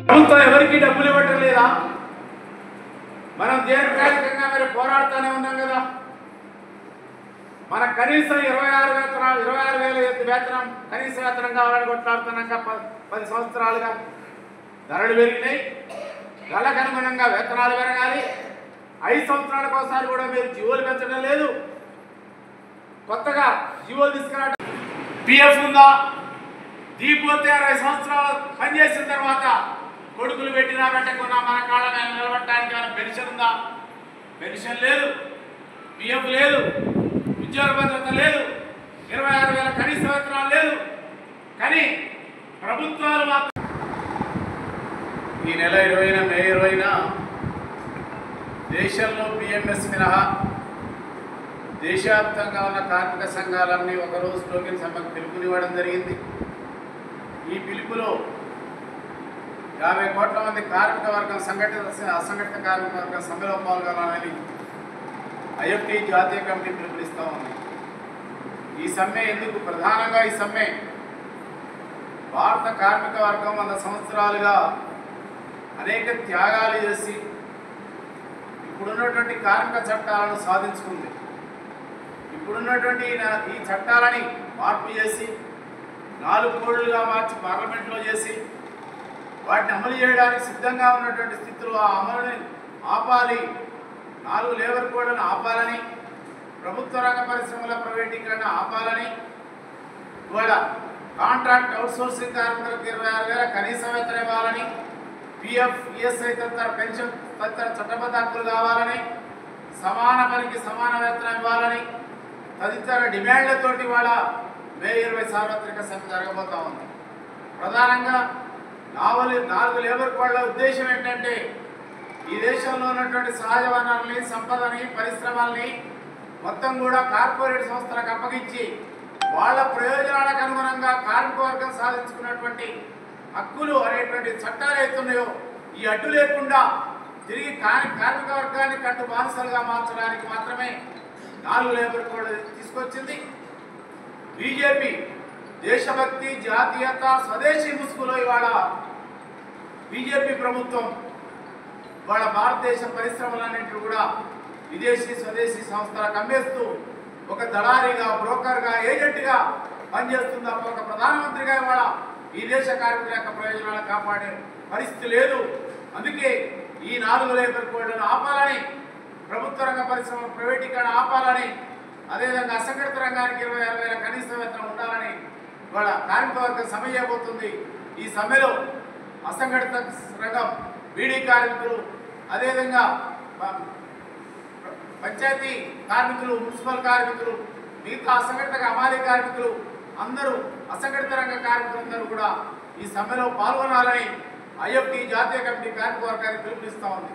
ప్రభుత్వం ఎవరికి డబ్బులు ఇవ్వటం లేదా? మనం దీర్ఘకాలికంగా మరి పోరాడుతూనే ఉన్నాం కదా. మన కనీసం 26,000 వేతనం కనీస వేతనం కావాలని కొట్లాడుతున్నాక 10 సంవత్సరాలుగా ధరలు పెరిగినాయి. ధరలకు అనుగుణంగా వేతనాలు పెరగాలి. 5 సంవత్సరాలకు ఒకసారి కూడా మీరు జీవోలు పెంచడం లేదు. కొత్తగా జీవోలు తీసుకురావడం పిఎఫ్ ఉందా? దీపోతే 60 సంవత్సరాలు పనిచేసిన తర్వాత కొడుకులు పెట్టినా పెట్టకుండా మన కాళ్ళ మీద నిలబడటానికి ఏమైనా పెన్షన్ ఉందా? పెన్షన్ లేదు, పిఎఫ్ లేదు, ఉద్యోగ భద్రత లేదు, 26,000 కనీస వేతనాలు లేదు. కానీ ప్రభుత్వాలు మాత్రం ఈ నెల 20న మే 20న దేశంలో బిఎంఎస్ మినహా దేశవ్యాప్తంగా ఉన్న కార్మిక సంఘాలన్నీ ఒకరోజు టోకెన్ సమ్మెకు పిలుపునివ్వడం జరిగింది. ఈ పిలుపులో 50 కోట్ల మంది కార్మిక వర్గం అసంఘటిత కార్మిక వర్గం సమ్మెలో పాల్గొనాలని ఐఎఫ్టీ జాతీయ కమిటీ పిలుపునిస్తూ ఉంది. ఈ సమ్మె ఎందుకు? ప్రధానంగా ఈ సమ్మె భారత కార్మిక వర్గం 100 సంవత్సరాలుగా అనేక త్యాగాలు చేసి ఇప్పుడున్నటువంటి కార్మిక చట్టాలను సాధించుకుంది. ఇప్పుడున్నటువంటి ఈ చట్టాలని మార్పు చేసి 4 కోళ్లుగా మార్చి పార్లమెంట్లో చేసి వాటిని అమలు చేయడానికి సిద్ధంగా ఉన్నటువంటి స్థితిలో ఆ అమలుని ఆపాలి, 4 లేబర్ కోడ్లను ఆపాలని, ప్రభుత్వ రంగ పరిశ్రమల ప్రైవేటీకరణ ఆపాలని, ఇవాళ కాంట్రాక్ట్ అవుట్సోర్సింగ్ కార్మికులకు 26,000 కనీస వేతనం ఇవ్వాలని, పిఎఫ్ ఈఎస్ఐ తదితర పెన్షన్ తదితర చట్టబద్ధ హక్కులు కావాలని, సమాన పనికి సమాన వేతనం ఇవ్వాలని తదితర డిమాండ్లతోటి ఇవాళ మే 20 సార్వత్రిక సమ్మె జరగబోతా ఉంది. ప్రధానంగా 4 లేబర్ కోడ్ల ఉద్దేశం ఏంటంటే ఈ దేశంలో ఉన్నటువంటి సహజ వనరుల్ని, సంపదని, పరిశ్రమల్ని మొత్తం కూడా కార్పొరేట్ సంస్థలకు అప్పగించి వాళ్ళ ప్రయోజనాలకు అనుగుణంగా కార్మిక వర్గం సాధించుకున్నటువంటి హక్కులు అనేటువంటి చట్టాలు అవుతున్నాయో ఈ అడ్డు లేకుండా తిరిగి కార్మిక వర్గాన్ని కట్టు బానిసలుగా మార్చడానికి మాత్రమే 4 లేబర్ కోడ్ తీసుకొచ్చింది. బీజేపీ దేశభక్తి, జాతీయత, స్వదేశీ ముసుగులో ఇవాళ బీజేపీ ప్రభుత్వం ఇవాళ భారతదేశ పరిశ్రమలన్నింటినీ కూడా విదేశీ స్వదేశీ సంస్థలకు అమ్మేస్తూ ఒక దళారీగా, బ్రోకర్గా, ఏజెంట్గా పనిచేస్తుంది. ఒక ప్రధానమంత్రిగా ఇవాళ ఈ దేశ కార్మికుల యొక్క ప్రయోజనాలను కాపాడే పరిస్థితి లేదు. అందుకే ఈ 4 లేబర్ కోడ్లను ఆపాలని, ప్రభుత్వ రంగ పరిశ్రమ ప్రైవేటీకరణ ఆపాలని, అదేవిధంగా అసంఘటిత రంగానికి 26,000 కనీస వేతనం ఉండాలని ఇవాళ కార్మిక వర్గం సమ్మె చేయబోతుంది. ఈ సమ్మెలో అసంఘటిత రంగం బీడీ కార్మికులు, అదేవిధంగా పంచాయతీ కార్మికులు, మున్సిపల్ కార్మికులు, మిగతా అసంఘటిత హమాలీ కార్మికులు అందరూ, అసంఘటిత రంగ కార్మికులందరూ కూడా ఈ సమ్మెలో పాల్గొనాలని ఐఎఫ్టీ జాతీయ కమిటీ కార్మిక వర్గానికి పిలుపునిస్తూ ఉంది.